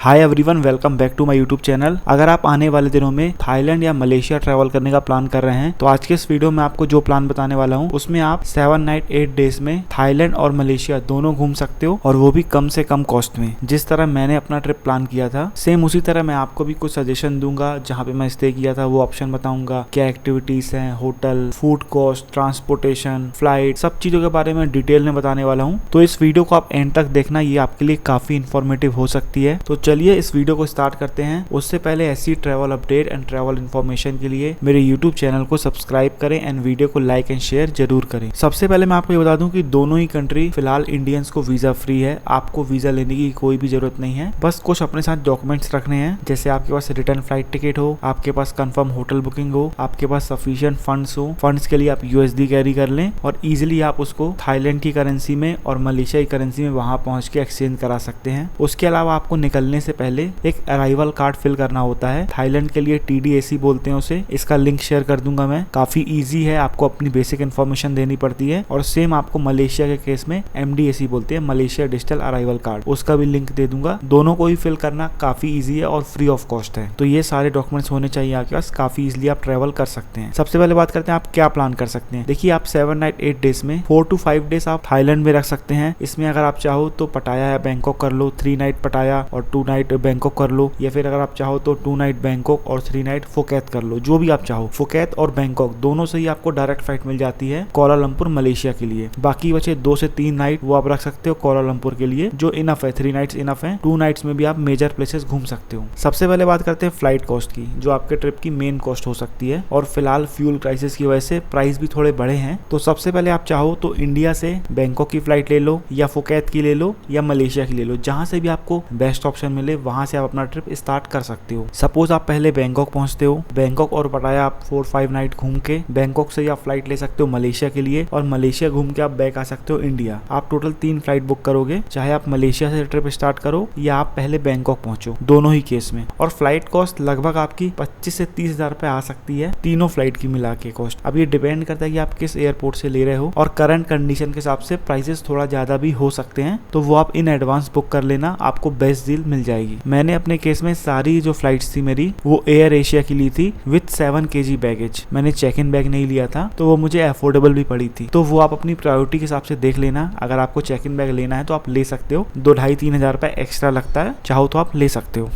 Hi everyone, welcome back to my YouTube channel. अगर आप आने वाले दिनों में थाईलैंड या मलेशिया ट्रैवल करने का प्लान कर रहे हैं तो आज के इस वीडियो में आपको जो प्लान बताने वाला हूं उसमें आप 7 नाइट 8 डेज में थाईलैंड और मलेशिया दोनों घूम सकते हो और वो भी कम से कम कॉस्ट में। जिस तरह मैंने अपना ट्रिप प्लान किया था सेम उसी तरह मैं आपको भी कुछ सजेशन दूंगा। जहाँ पे मैं स्टे किया था वो ऑप्शन बताऊंगा, क्या एक्टिविटीज है, hotel, food cost, transportation, flight, सब चीजों के बारे में डिटेल में बताने वाला हूँ। तो इस वीडियो को आप एंड तक देखना, ये आपके लिए काफी इंफॉर्मेटिव हो सकती है। तो चलिए इस वीडियो को स्टार्ट करते हैं। उससे पहले ऐसी travel update and travel information के लिए मेरे यूट्यूब चैनल को सब्सक्राइब करें एंड वीडियो को लाइक एंड शेयर जरूर करें। सबसे पहले मैं आपको ये बता दूं कि दोनों ही कंट्री फिलहाल इंडियंस को वीजा फ्री है। आपको वीजा लेने की कोई भी जरूरत नहीं है, बस कुछ अपने साथ डॉक्यूमेंट्स रखने हैं, जैसे आपके पास रिटर्न फ्लाइट टिकट हो, आपके पास कंफर्म होटल बुकिंग हो, आपके पास सफिशिएंट फंड्स हो। फंड्स के लिए आप यूएसडी कैरी कर लें और इजिली आप उसको थाईलैंड की करेंसी में और मलेशिया की करेंसी में वहां पहुंच के एक्सचेंज करा सकते हैं। उसके अलावा आपको निकलने से पहले एक अराइवल कार्ड फिल करना होता है। थाईलैंड के लिए TDAC बोलते हैं उसे। इसका लिंक शेयर कर दूंगा मैं। काफी इजी है, आपको अपनी बेसिक इन्फॉर्मेशन देनी पड़ती है। और सेम आपको मलेशिया के केस में MDAC बोलते हैं, मलेशिया डिजिटल अराइवल कार्ड, उसका भी लिंक दे दूंगा। दोनों को ही फिल करना काफी इजी है और फ्री ऑफ कॉस्ट है। तो ये सारे डॉक्यूमेंट्स होने चाहिए आपके पास, काफी इजिली आप ट्रेवल कर सकते हैं। सबसे पहले बात करते हैं आप क्या प्लान कर सकते हैं। देखिए, आप 7 नाइट 8 डेज में 4 to 5 डेज आप थाईलैंड में रख सकते हैं। इसमें अगर आप चाहो तो पटाया या बैंकॉक कर लो, 3 नाइट पटाया और 2 नाइट बैंकॉक कर लो, या फिर अगर आप चाहो तो 2 नाइट बैंकॉक और 3 नाइट फुकेत कर लो, जो भी आप चाहो। फुकेत और बैंकॉक दोनों से ही आपको डायरेक्ट फ्लाइट मिल जाती है कुआलालंपुर मलेशिया के लिए। बाकी बचे 2 से 3 नाइट वो आप रख सकते हो कुआलालंपुर के लिए, जो इनफ है। 3 नाइट्स इनफ है। 2 नाइट्स में भी आप मेजर प्लेसेस घूम सकते हो। सबसे पहले बात करते हैं फ्लाइट कॉस्ट की, जो आपके ट्रिप की मेन कॉस्ट हो सकती है। और फिलहाल फ्यूल क्राइसिस की वजह से प्राइस भी थोड़े बढ़े हैं। तो सबसे पहले आप चाहो तो इंडिया से बैंकॉक की फ्लाइट ले लो, या फुकेत की ले लो, या मलेशिया की ले लो। जहां से भी आपको बेस्ट ऑप्शन मिले वहां से आप अपना ट्रिप स्टार्ट कर सकते हो। सपोज आप पहले बैंकॉक पहुंचते हो, बैंकॉक और पटाया आप 4-5 नाइट घूम के बैंकॉक से आप फ्लाइट ले सकते हो मलेशिया के लिए, और मलेशिया घूम के आप बैक आ सकते हो इंडिया। आप टोटल 3 फ्लाइट बुक करोगे, चाहे आप मलेशिया से ट्रिप स्टार्ट करो या आप पहले बैंकॉक पहुंचो, दोनों ही केस में। और फ्लाइट कॉस्ट लगभग आपकी 25 से 30 हजार पे आ सकती है, तीनों फ्लाइट की मिला के कॉस्ट। अब ये डिपेंड करता है कि आप किस एयरपोर्ट से ले रहे हो, और करंट कंडीशन के हिसाब से प्राइसेस थोड़ा ज्यादा भी हो सकते हैं। तो वो आप इन एडवांस बुक कर लेना, आपको बेस्ट डील मिल जाएगी। मैंने अपने केस में सारी जो फ्लाइट्स थी मेरी वो एयर एशिया की ली थी विथ 7 kg बैगेज। मैंने चेक इन बैग नहीं लिया था, तो वो मुझे अफोर्डेबल भी पड़ी थी। तो वो आप अपनी प्रायोरिटी के हिसाब से देख लेना। अगर आपको चेक इन बैग लेना है तो आप ले सकते हो, 2-2.5-3 हजार रुपए एक्स्ट्रा लगता है, चाहो तो आप ले सकते हो।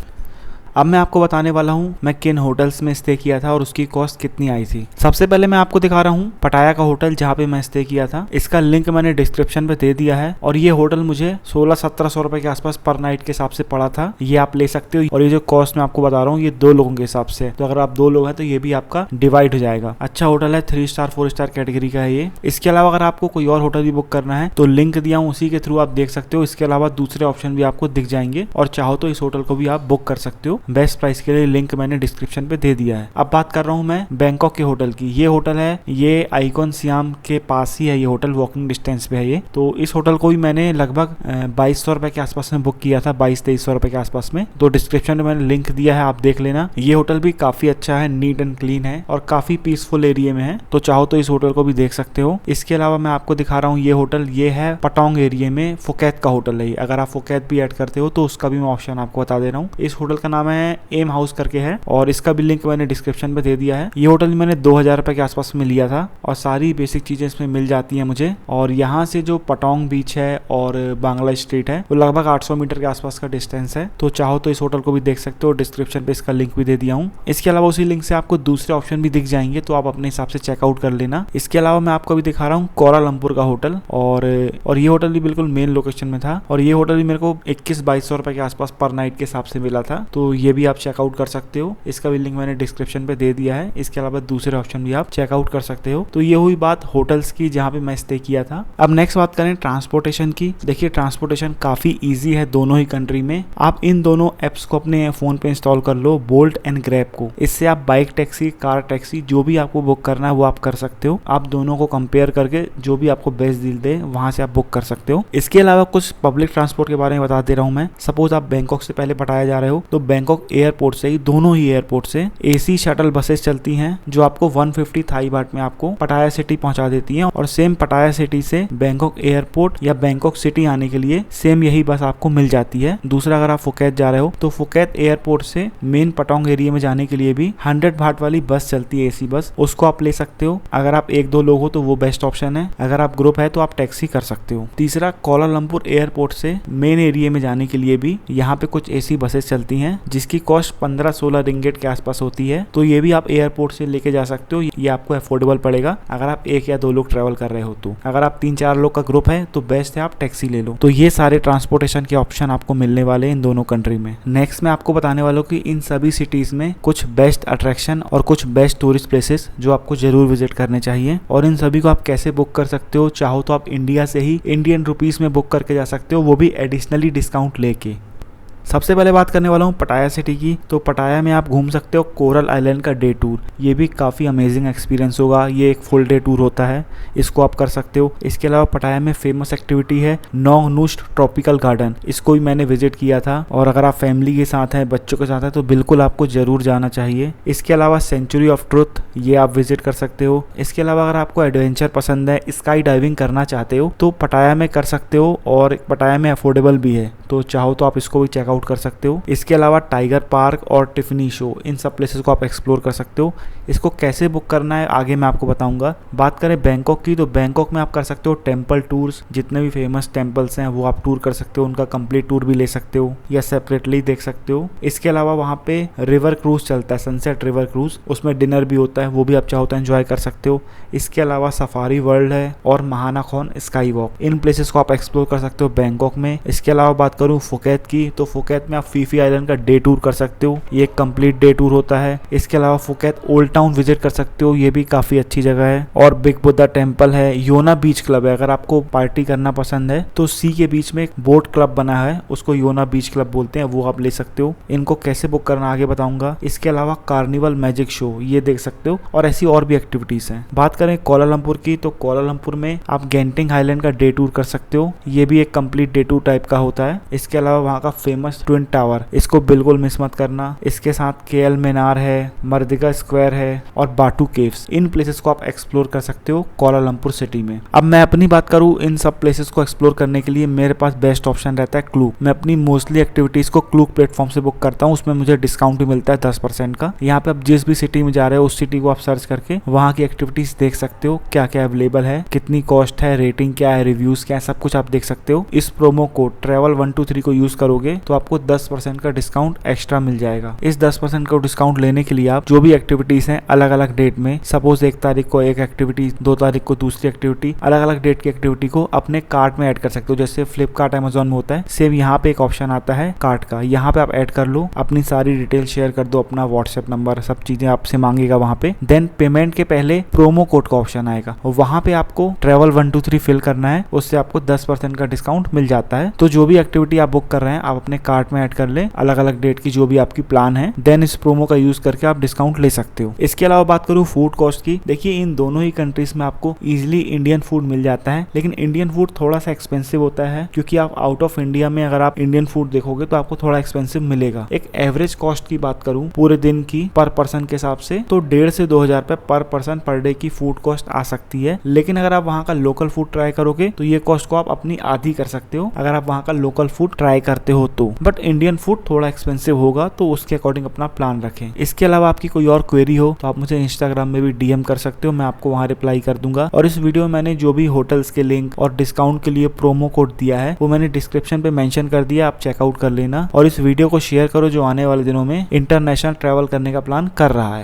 अब मैं आपको बताने वाला हूँ मैं किन होटल्स में स्टे किया था और उसकी कॉस्ट कितनी आई थी। सबसे पहले मैं आपको दिखा रहा हूँ पटाया का होटल, जहाँ पे मैं स्टे किया था। इसका लिंक मैंने डिस्क्रिप्शन पे दे दिया है। और ये होटल मुझे 1600-1700 रुपए के आसपास पर नाइट के हिसाब से पड़ा था। ये आप ले सकते हो। और ये जो कॉस्ट मैं आपको बता रहा हूँ ये 2 लोगों के हिसाब से, तो अगर आप 2 लोग हैं तो ये भी आपका डिवाइड हो जाएगा। अच्छा होटल है, 3 स्टार 4 स्टार कैटेगरी का है ये। इसके अलावा अगर आपको कोई और होटल भी बुक करना है तो लिंक दिया हूँ, उसी के थ्रू आप देख सकते हो। इसके अलावा दूसरे ऑप्शन भी आपको दिख जाएंगे, और चाहो तो इस होटल को भी आप बुक कर सकते हो। बेस्ट प्राइस के लिए लिंक मैंने डिस्क्रिप्शन पे दे दिया है। अब बात कर रहा हूँ मैं बैंकॉक के होटल की। ये होटल है, ये आइकॉन सियाम के पास ही है। ये होटल वॉकिंग डिस्टेंस पे है ये। तो इस होटल को भी मैंने लगभग 2200 रुपए के आसपास में बुक किया था, 2200-2300 रुपए के आसपास में। तो डिस्क्रिप्शन में मैंने लिंक दिया है, आप देख लेना। ये होटल भी काफी अच्छा है, नीट एंड क्लीन है और काफी पीसफुल एरिया में है। तो चाहो तो इस होटल को भी देख सकते हो। इसके अलावा मैं आपको दिखा रहा हूँ ये होटल, ये है पटोंग एरिया में, फुकेत का होटल है। अगर आप फुकेत भी ऐड करते हो तो उसका भी मैं ऑप्शन आपको बता दे रहा हूँ। इस होटल का नाम है एम हाउस करके है, और इसका भी लिंक मैंने डिस्क्रिप्शन में दे दिया है। ये होटल मैंने 2000 रुपए के आसपास में लिया था, और सारी बेसिक चीजें इसमें मिल जाती हैं मुझे। और यहाँ से जो पटोंग बीच है और बांग्ला स्ट्रीट है वो लगभग 800 मीटर के आसपास का डिस्टेंस है। तो चाहो तो इस होटल को भी देख सकते हो, डिस्क्रिप्शन पे इसका लिंक भी दे दिया हूँ। इसके अलावा उसी लिंक से आपको दूसरे ऑप्शन भी दिख जाएंगे, तो आप अपने हिसाब से चेकआउट कर लेना। इसके अलावा मैं आपको भी दिखा रहा हूँ कुआलालंपुर का होटल, और ये होटल भी बिल्कुल मेन लोकेशन में था। और ये होटल भी मेरे को 21-2200 रुपए के आसपास पर नाइट के हिसाब से मिला था। तो ये भी आप चेकआउट कर सकते हो। इसका भी लिंक मैंने डिस्क्रिप्शन पे दे दिया है। इसके अलावा दूसरे ऑप्शन भी आप चेकआउट कर सकते हो। तो ये हुई बात होटल्स की जहाँ पे मैं स्टे किया था। अब नेक्स्ट बात करें ट्रांसपोर्टेशन की। देखिए, ट्रांसपोर्टेशन काफी इजी है दोनों ही कंट्री में। आप इन दोनों एप्स को अपने फोन पे इंस्टॉल कर लो, बोल्ट एंड ग्रैब को। इससे आप बाइक टैक्सी, कार टैक्सी, जो भी आपको बुक करना है वो आप कर सकते हो। आप दोनों को कंपेयर करके जो भी आपको बेस्ट डील दे वहां से आप बुक कर सकते हो। इसके अलावा कुछ पब्लिक ट्रांसपोर्ट के बारे में बता दे रहा हूँ मैं। सपोज आप बैंकॉक से पहले पटाया जा रहे हो, तो बैंकॉक बैंकॉक एयरपोर्ट से ही, दोनों ही एयरपोर्ट से AC शटल बसेस चलती हैं जो आपको 150 थाई बाट में आपको पटाया सिटी पहुंचा देती हैं। और सेम पटाया सिटी से बैंकॉक एयरपोर्ट या बैंकॉक सिटी आने के लिए सेम यही बस आपको मिल जाती है। दूसरा, अगर आप फुकेत जा रहे हो तो फुकेत एयरपोर्ट से मेन पटोंग एरिया में जाने के लिए भी 100 बाट वाली बस चलती है, AC बस, उसको आप ले सकते हो। अगर आप 1-2 लोग हो तो वो बेस्ट ऑप्शन है, अगर आप ग्रुप है तो आप टैक्सी कर सकते हो। तीसरा, कोलालमपुर एयरपोर्ट से मेन एरिया में जाने के लिए भी यहाँ पे कुछ AC बसेस चलती हैं जिसकी कॉस्ट 15-16 रिंगेट के आसपास होती है। तो ये भी आप एयरपोर्ट से लेके जा सकते हो, ये आपको अफोर्डेबल पड़ेगा अगर आप 1 या 2 लोग ट्रेवल कर रहे हो तो। अगर आप 3-4 लोग का ग्रुप है तो बेस्ट है आप टैक्सी ले लो। तो ये सारे ट्रांसपोर्टेशन के ऑप्शन आपको मिलने वाले इन दोनों कंट्री में। नेक्स्ट मैं आपको बताने वाला हूँ कि इन सभी सिटीज में कुछ बेस्ट अट्रैक्शन और कुछ बेस्ट टूरिस्ट प्लेसेस जो आपको जरूर विजिट करने चाहिए, और इन सभी को आप कैसे बुक कर सकते हो। चाहो तो आप इंडिया से ही इंडियन रुपीस में बुक करके जा सकते हो, वो भी एडिशनली डिस्काउंट लेके। सबसे पहले बात करने वाला हूँ पटाया सिटी की। तो पटाया में आप घूम सकते हो कोरल आइलैंड का डे टूर, ये भी काफ़ी अमेजिंग एक्सपीरियंस होगा। ये एक फुल डे टूर होता है, इसको आप कर सकते हो। इसके अलावा पटाया में फेमस एक्टिविटी है नोंग नूस्ट ट्रॉपिकल गार्डन, इसको भी मैंने विजिट किया था। और अगर आप फैमिली के साथ हैं, बच्चों के साथ हैं, तो बिल्कुल आपको जरूर जाना चाहिए। इसके अलावा सेंचुरी ऑफ ट्रुथ, ये आप विजिट कर सकते हो। इसके अलावा अगर आपको एडवेंचर पसंद है, स्काई डाइविंग करना चाहते हो तो पटाया में कर सकते हो, और पटाया में अफोर्डेबल भी है, तो चाहो तो आप इसको भी चेकआउट कर सकते हो। इसके अलावा टाइगर पार्क और टिफनी शो, इन सब प्लेसेस को आप एक्सप्लोर कर सकते हो। इसको कैसे बुक करना है आगे मैं आपको बताऊंगा। बात करें बैंकॉक की, तो बैंकॉक में आप कर सकते हो टेम्पल टूर्स, जितने भी फेमस टेम्पल्स हैं वो आप टूर कर सकते हो, उनका कंप्लीट टूर भी ले सकते हो या सेपरेटली देख सकते हो। इसके अलावा वहाँ पे रिवर क्रूज चलता है, सनसेट रिवर क्रूज, उसमें डिनर भी होता है, वो भी आप चाहो तो एंजॉय कर सकते हो। इसके अलावा सफारी वर्ल्ड है और महानाखोन स्काई वॉक, इन प्लेसेस को आप एक्सप्लोर कर सकते हो बैंकॉक में। इसके अलावा बात करूँ फुकेत की, तो फुकेत में आप फीफी आइलैंड का डे टूर कर सकते हो, ये एक कंप्लीट डे टूर होता है। इसके अलावा फुकेत ओल्ड टाउन विजिट कर सकते हो, ये भी काफी अच्छी जगह है। और बिग बुद्धा टेम्पल है, योना बीच क्लब है, अगर आपको पार्टी करना पसंद है तो सी के बीच में एक बोट क्लब बना है, उसको योना बीच क्लब बोलते हैं, वो आप ले सकते हो। इनको कैसे बुक करना आगे बताऊंगा। इसके अलावा कार्निवल मैजिक शो, ये देख सकते हो, और ऐसी और भी एक्टिविटीज हैं। बात करें कोलालमपुर की, तो कोलालमपुर में आप गेंटिंग आइलैंड का डे टूर कर सकते हो, ये भी एक कंप्लीट डे टूर टाइप का होता है। इसके अलावा वहाँ का फेमस ट्विन टावर, इसको बिल्कुल मिस मत करना। इसके साथ KL मीनार है, मर्दिका स्क्वायर है और बाटू केव्स, इन प्लेसेस को आप एक्सप्लोर कर सकते हो कोलालमपुर सिटी में। अब मैं अपनी बात करूँ, इन सब प्लेसेस को एक्सप्लोर करने के लिए मेरे पास बेस्ट ऑप्शन रहता है क्लूक। मैं अपनी मोस्टली एक्टिविटीज को क्लूक प्लेटफॉर्म से बुक करता हूँ, उसमें मुझे डिस्काउंट भी मिलता है 10% का। यहाँ पे आप जिस भी सिटी में जा रहे हो उस सिटी को आप सर्च करके वहाँ की एक्टिविटीज देख सकते हो, क्या क्या अवेलेबल है, कितनी कॉस्ट है, रेटिंग क्या है, रिव्यूज क्या है, सब कुछ आप देख सकते हो। इस प्रोमो कोड travel123 को यूज करोगे तो आपको 10% का डिस्काउंट एक्स्ट्रा मिल जाएगा। इस 10% का डिस्काउंट लेने के लिए आप जो भी एक्टिविटीज हैं अलग अलग डेट में, सपोज 1 तारीख को एक एक्टिविटी, 2 तारीख को दूसरी एक्टिविटी, अलग अलग डेट की एक्टिविटी को अपने कार्ट में ऐड कर सकते हो। जैसे फ्लिपकार्ट अमेजोन में होता है, सेम यहाँ पे एक ऑप्शन आता है कार्ट का, यहाँ पे आप ऐड कर लो, अपनी सारी डिटेल शेयर कर दो, अपना व्हाट्सएप नंबर, सब चीजें आपसे मांगेगा वहाँ पे। देन पेमेंट के पहले प्रोमो कोड का ऑप्शन आएगा, वहाँ पे आपको travel123 फिल करना है, उससे आपको 10% का डिस्काउंट मिल जाता है। तो जो भी एक्टिविटी आप बुक कर रहे हैं आप अपने कार्ट में ऐड कर ले, अलग अलग डेट की जो भी आपकी प्लान है, देन इस प्रोमो का यूज करके आप डिस्काउंट ले सकते हो। इसके अलावा बात करूँ फूड कॉस्ट की, देखिए इन दोनों ही कंट्रीज में आपको इजिली इंडियन फूड मिल जाता है, लेकिन इंडियन फूड थोड़ा सा एक्सपेंसिव होता है, क्योंकि आप आउट ऑफ इंडिया में अगर आप इंडियन फूड देखोगे तो आपको थोड़ा एक्सपेंसिव मिलेगा। एक एवरेज कॉस्ट की बात करूँ पूरे दिन की पर पर्सन के हिसाब से, तो 1,500 से 2,000 रुपए पर पर्सन पर डे की फूड कॉस्ट आ सकती है। लेकिन अगर आप वहाँ का लोकल फूड ट्राई करोगे तो ये कॉस्ट को आप अपनी आधी कर सकते हो, अगर आप वहाँ का लोकल फूड ट्राई करते हो तो। बट इंडियन फूड थोड़ा एक्सपेंसिव होगा, तो उसके अकॉर्डिंग अपना प्लान रखें। इसके अलावा आपकी कोई और क्वेरी हो तो आप मुझे इंस्टाग्राम में भी DM कर सकते हो, मैं आपको वहाँ रिप्लाई कर दूंगा। और इस वीडियो में मैंने जो भी होटल्स के लिंक और डिस्काउंट के लिए प्रोमो कोड दिया है वो मैंने डिस्क्रिप्शन पे मेंशन कर दिया, आप चेकआउट कर लेना। और इस वीडियो को शेयर करो जो आने वाले दिनों में इंटरनेशनल ट्रैवल करने का प्लान कर रहा है।